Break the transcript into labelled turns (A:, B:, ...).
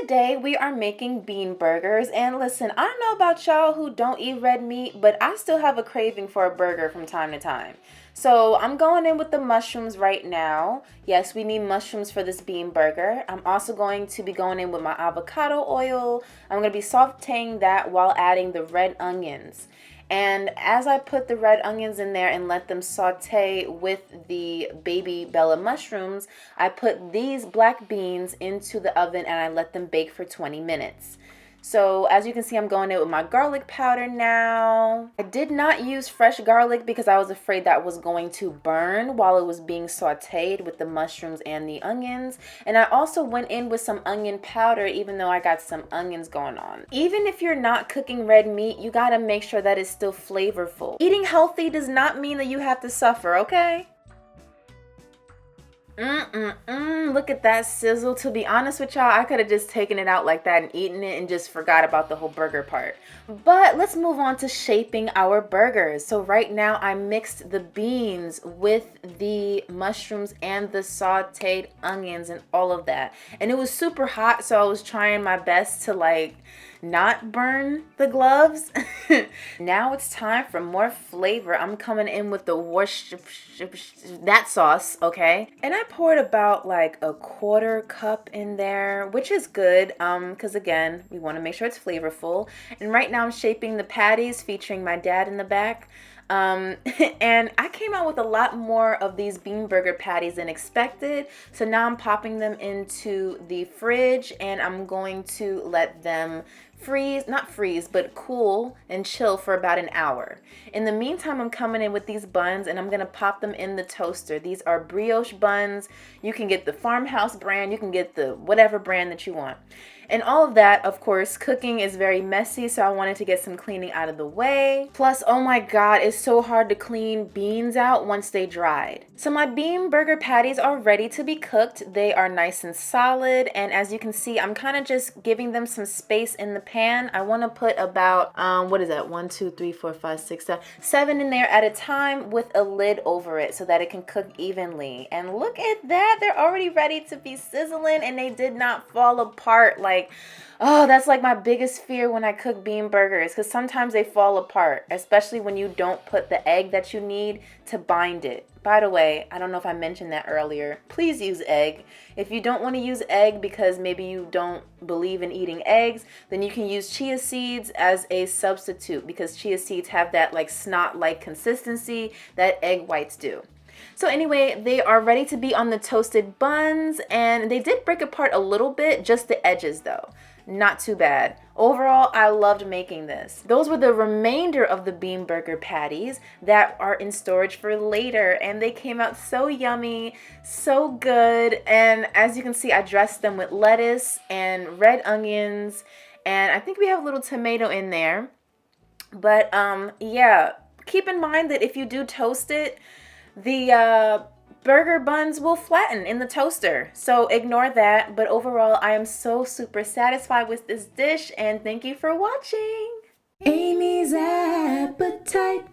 A: today we are making bean burgers, and listen, I don't know about y'all who don't eat red meat, but I still have a craving for a burger from time to time. So I'm going in with the mushrooms right now. Yes, we need mushrooms for this bean burger. I'm also going to be going in with my avocado oil. I'm going to be sauteing that while adding the red onions. And as I put the red onions in there and let them saute with the baby Bella mushrooms, I put these black beans into the oven and I let them bake for 20 minutes. So as you can see, I'm going in with my garlic powder now. I did not use fresh garlic because I was afraid that was going to burn while it was being sauteed with the mushrooms and the onions. And I also went in with some onion powder even though I got some onions going on. Even if you're not cooking red meat, you gotta make sure that it's still flavorful. Eating healthy does not mean that you have to suffer, okay? Look at that sizzle. To be honest with y'all, I could have just taken it out like that and eaten it and just forgot about the whole burger part. But let's move on to shaping our burgers. So right now I mixed the beans with the mushrooms and the sauteed onions and all of that. And it was super hot, so I was trying my best to not burn the gloves. Now it's time for more flavor. I'm coming in with the Worcestershire that sauce, okay? And I poured about a quarter cup in there, which is good because again, we want to make sure it's flavorful. And right now I'm shaping the patties featuring my dad in the back. And I came out with a lot more of these bean burger patties than expected. So now I'm popping them into the fridge and I'm going to let them not freeze, but cool and chill for about an hour. In the meantime, I'm coming in with these buns and I'm gonna pop them in the toaster. These are brioche buns. You can get the farmhouse brand, you can get the whatever brand that you want. And all of that, of course, cooking is very messy, so I wanted to get some cleaning out of the way. Plus, oh my God, it's so hard to clean beans out once they dried. So my bean burger patties are ready to be cooked. They are nice and solid, and as you can see, I'm kind of just giving them some space in the pan. I want to put about, what is that? 1, 2, 3, 4, 5, 6, 7 in there at a time with a lid over it so that it can cook evenly. And look at that, they're already ready to be sizzling and they did not fall apart. Oh, that's my biggest fear when I cook bean burgers, because sometimes they fall apart, especially when you don't put the egg that you need to bind it. By the way, I don't know if I mentioned that earlier. Please use egg. If you don't want to use egg because maybe you don't believe in eating eggs, then you can use chia seeds as a substitute because chia seeds have that snot-like consistency that egg whites do. So anyway, they are ready to be on the toasted buns, and they did break apart a little bit, just the edges though. Not too bad. Overall, I loved making this. Those were the remainder of the bean burger patties that are in storage for later, and they came out so yummy, so good. And as you can see, I dressed them with lettuce and red onions, and I think we have a little tomato in there. But yeah, keep in mind that if you do toast it, the burger buns will flatten in the toaster, so ignore that. But overall, I am so super satisfied with this dish, and thank you for watching. Amy's Appetite.